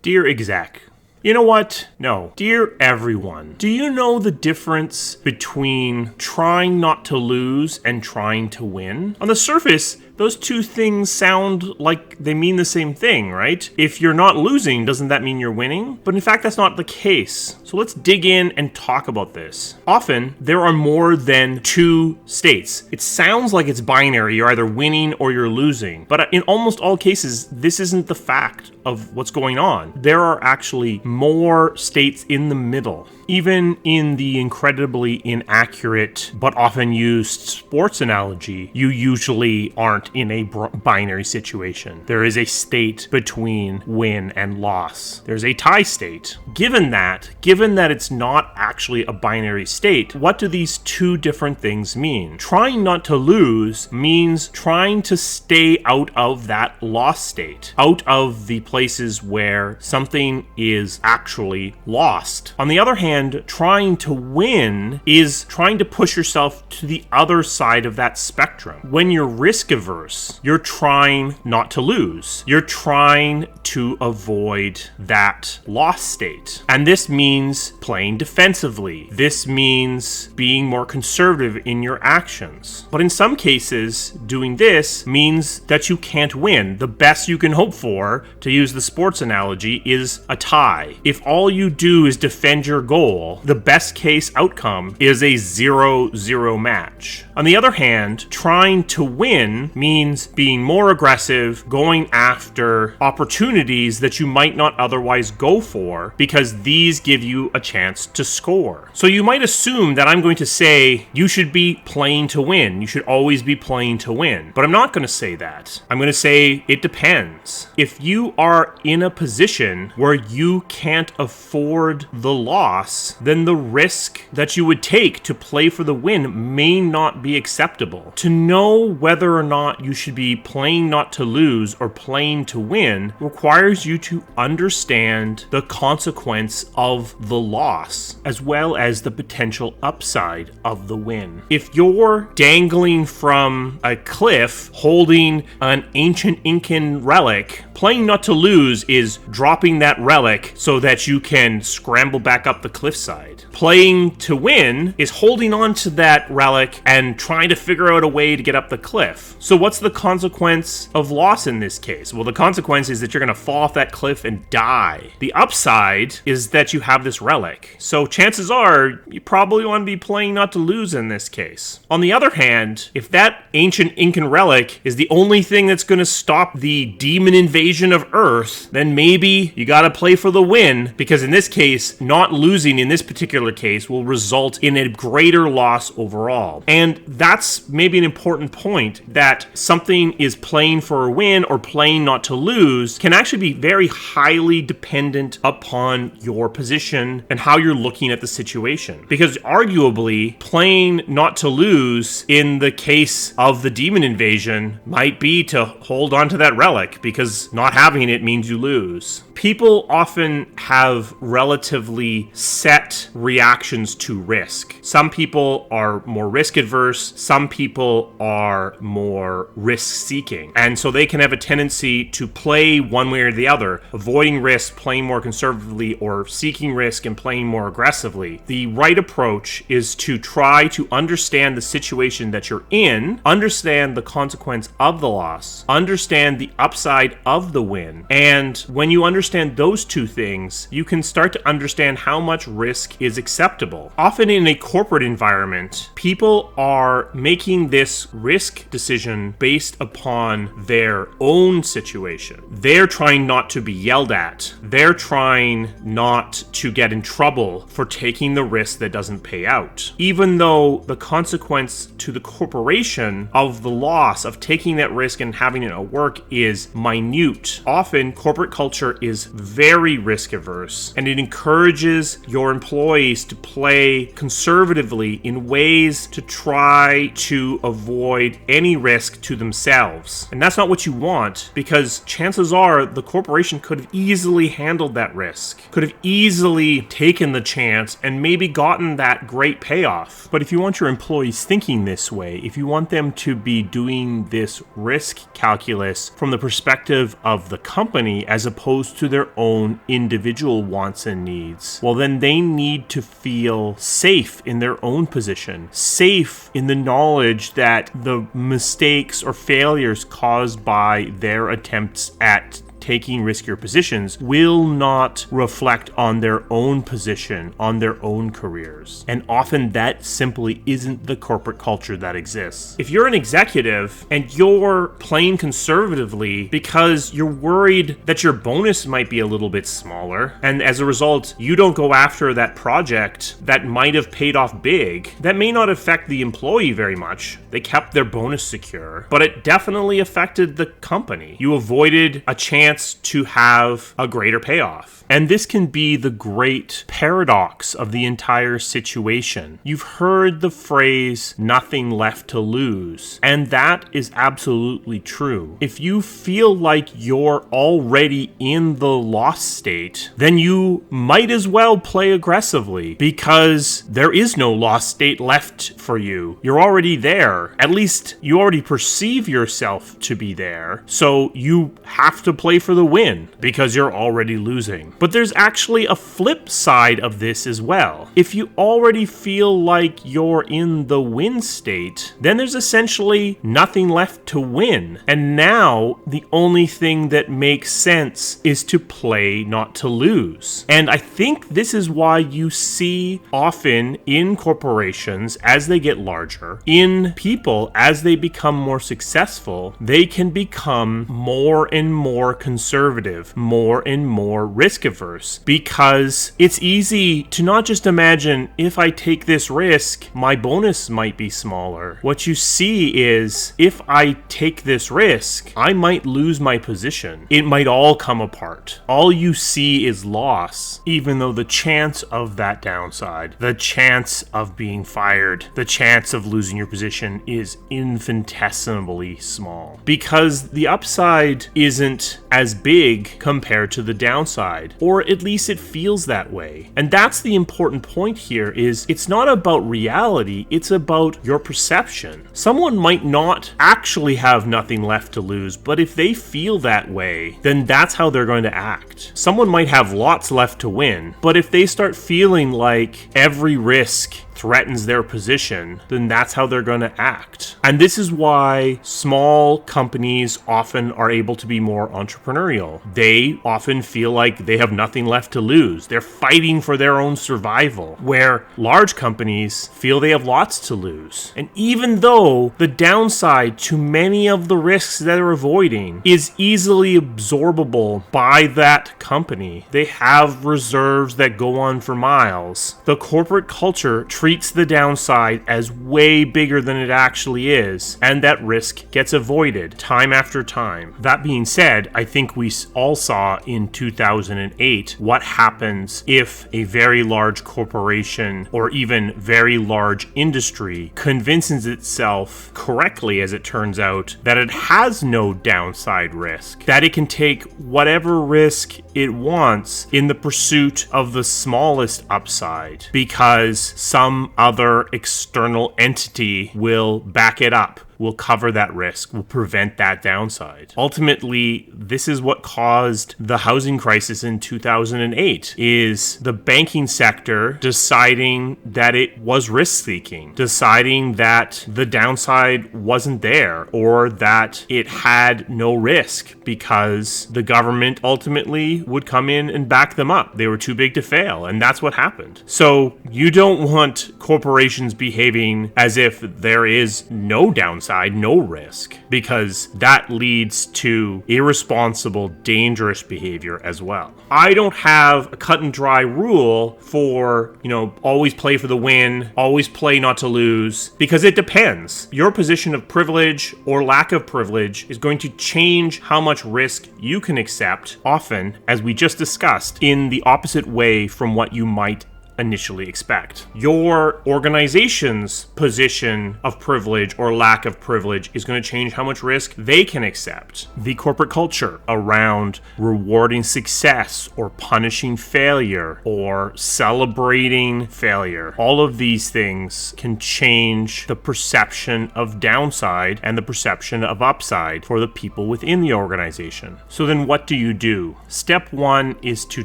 Dear exec, you know what? No. Dear everyone, do you know the difference between trying not to lose and trying to win? On the surface, those two things sound like they mean the same thing, right? If you're not losing, doesn't that mean you're winning? But in fact, that's not the case. So let's dig in and talk about this. Often, there are more than two states. It sounds like it's binary. You're either winning or you're losing. But in almost all cases, this isn't the fact of what's going on. There are actually more states in the middle. Even in the incredibly inaccurate but often used sports analogy, you usually aren't in a binary situation. There is a state between win and loss. There's a tie state. Given that it's not actually a binary state, what do these two different things mean? Trying not to lose means trying to stay out of that loss state, out of the places where something is actually lost. On the other hand, trying to win is trying to push yourself to the other side of that spectrum. When you're risk averse, you're trying not to lose. You're trying to avoid that loss state. And this means playing defensively. This means being more conservative in your actions. But in some cases, doing this means that you can't win. The best you can hope for, to use the sports analogy, is a tie. If all you do is defend your goal, the best case outcome is a 0-0 match. On the other hand, trying to win means being more aggressive, going after opportunities that you might not otherwise go for, because these give you a chance to score. So you might assume that I'm going to say you should be playing to win. You should always be playing to win. But I'm not going to say that. I'm going to say it depends. If you are in a position where you can't afford the loss, then the risk that you would take to play for the win may not be acceptable. To know whether or not you should be playing not to lose or playing to win requires you to understand the consequence of the loss, as well as the potential upside of the win. If you're dangling from a cliff holding an ancient Incan relic, playing not to lose is dropping that relic so that you can scramble back up the cliffside. Playing to win is holding on to that relic and trying to figure out a way to get up the cliff. So what's the consequence of loss in this case? Well, the consequence is that you're going to fall off that cliff and die. The upside is that you have this relic. So chances are you probably want to be playing not to lose in this case. On the other hand, if that ancient Incan relic is the only thing that's going to stop the demon invasion of Earth, then maybe you got to play for the win, because in this case, not losing in this particular case will result in a greater loss overall. And that's maybe an important point, that something is playing for a win or playing not to lose can actually be very highly dependent upon your position and how you're looking at the situation. Because arguably, playing not to lose in the case of the demon invasion might be to hold on to that relic, because not having it means you lose. People often have relatively set reactions to risk. Some people are more risk adverse, some people are more risk seeking. And so they can have a tendency to play one way or the other, avoiding risk, playing more conservatively, or seeking risk and playing more aggressively. The right approach is to try to understand the situation that you're in, understand the consequence of the loss, understand the upside of the win. And when you understand those two things, you can start to understand how much risk is acceptable. Often in a corporate environment, people are making this risk decision based upon their own situation. They're trying not to be yelled at. They're trying not to get in trouble for taking the risk that doesn't pay out. Even though the consequence to the corporation of the loss of taking that risk and having it at work is minute, often corporate culture is very risk averse, and it encourages your employees to play conservatively in ways to try to avoid any risk to themselves. And that's not what you want, because chances are the corporation could have easily handled that risk, could have easily taken the chance and maybe gotten that great payoff. But if you want your employees thinking this way, if you want them to be doing this risk calculus from the perspective of the company as opposed to their own individual wants and needs, well, then they need to feel safe in their own position, safe in the knowledge that the mistakes or failures caused by their attempts at taking riskier positions will not reflect on their own position, on their own careers. And often that simply isn't the corporate culture that exists. If you're an executive and you're playing conservatively because you're worried that your bonus might be a little bit smaller, and as a result, you don't go after that project that might have paid off big, that may not affect the employee very much. They kept their bonus secure, but it definitely affected the company. You avoided a chance to have a greater payoff. And this can be the great paradox of the entire situation. You've heard the phrase, nothing left to lose, and that is absolutely true. If you feel like you're already in the loss state, then you might as well play aggressively, because there is no loss state left for you. You're already there. At least you already perceive yourself to be there, so you have to play for the win because you're already losing. But there's actually a flip side of this as well. If you already feel like you're in the win state, then there's essentially nothing left to win. And now the only thing that makes sense is to play not to lose. And I think this is why you see often in corporations as they get larger, in people as they become more successful, they can become more and more conservative, more and more risk averse, because it's easy to not just imagine, if I take this risk, my bonus might be smaller. What you see is, if I take this risk, I might lose my position. It might all come apart. All you see is loss, even though the chance of that downside, the chance of being fired, the chance of losing your position is infinitesimally small, because the upside isn't as big compared to the downside, or at least it feels that way. And that's the important point here, is it's not about reality, it's about your perception. Someone might not actually have nothing left to lose, but if they feel that way, then that's how they're going to act. Someone might have lots left to win, but if they start feeling like every risk threatens their position, then that's how they're going to act. And this is why small companies often are able to be more entrepreneurial. They often feel like they have nothing left to lose. They're fighting for their own survival, where large companies feel they have lots to lose. And even though the downside to many of the risks that they're avoiding is easily absorbable by that company, they have reserves that go on for miles. The corporate culture treats the downside as way bigger than it actually is, and that risk gets avoided time after time. That being said, I think we all saw in 2008 what happens if a very large corporation or even very large industry convinces itself correctly, as it turns out, that it has no downside risk, that it can take whatever risk it wants in the pursuit of the smallest upside, because some other external entity will back it up, will cover that risk, will prevent that downside. Ultimately, this is what caused the housing crisis in 2008, is the banking sector deciding that it was risk-seeking, deciding that the downside wasn't there, or that it had no risk because the government ultimately would come in and back them up. They were too big to fail, and that's what happened. So you don't want corporations behaving as if there is no downside, no risk, because that leads to irresponsible, dangerous behavior as well. I don't have a cut and dry rule for, always play for the win, always play not to lose, because it depends. Your position of privilege or lack of privilege is going to change how much risk you can accept, often, as we just discussed, in the opposite way from what you might initially expect. Your organization's position of privilege or lack of privilege is going to change how much risk they can accept. The corporate culture around rewarding success or punishing failure or celebrating failure, all of these things can change the perception of downside and the perception of upside for the people within the organization. So then what do you do? Step one is to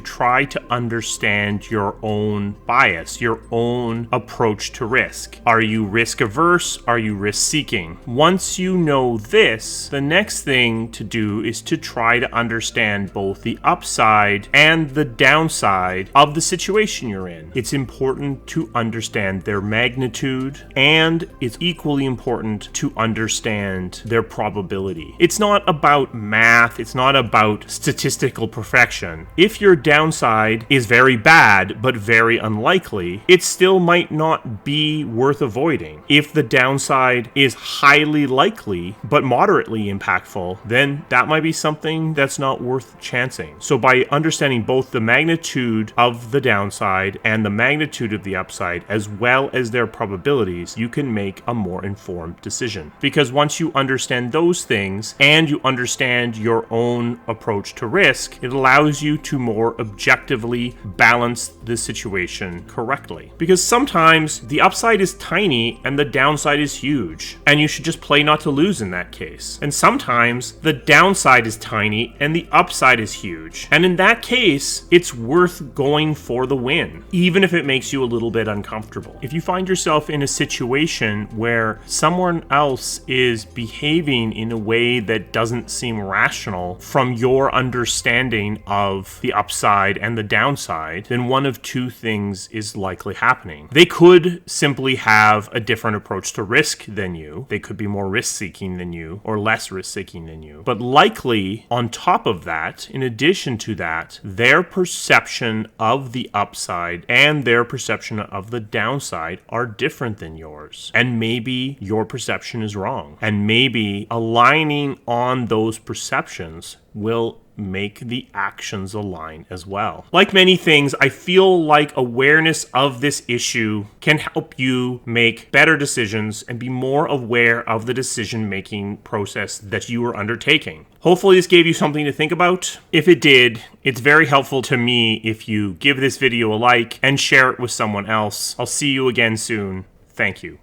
try to understand your own bias, your own approach to risk. Are you risk averse? Are you risk seeking? Once you know this, the next thing to do is to try to understand both the upside and the downside of the situation you're in. It's important to understand their magnitude, and it's equally important to understand their probability. It's not about math, it's not about statistical perfection. If your downside is very bad but very unlikely, it still might not be worth avoiding. If the downside is highly likely but moderately impactful, then that might be something that's not worth chancing. So by understanding both the magnitude of the downside and the magnitude of the upside, as well as their probabilities, you can make a more informed decision. Because once you understand those things and you understand your own approach to risk, it allows you to more objectively balance the situation correctly. Because sometimes the upside is tiny and the downside is huge, and you should just play not to lose in that case. And sometimes the downside is tiny and the upside is huge, and in that case, it's worth going for the win, even if it makes you a little bit uncomfortable. If you find yourself in a situation where someone else is behaving in a way that doesn't seem rational from your understanding of the upside and the downside, then one of two things is likely happening. They could simply have a different approach to risk than you. They could be more risk-seeking than you or less risk-seeking than you. But likely, on top of that, in addition to that, their perception of the upside and their perception of the downside are different than yours. And maybe your perception is wrong. And maybe aligning on those perceptions will make the actions align as well. Like many things, I feel like awareness of this issue can help you make better decisions and be more aware of the decision-making process that you are undertaking. Hopefully this gave you something to think about. If it did, it's very helpful to me if you give this video a like and share it with someone else. I'll see you again soon. Thank you.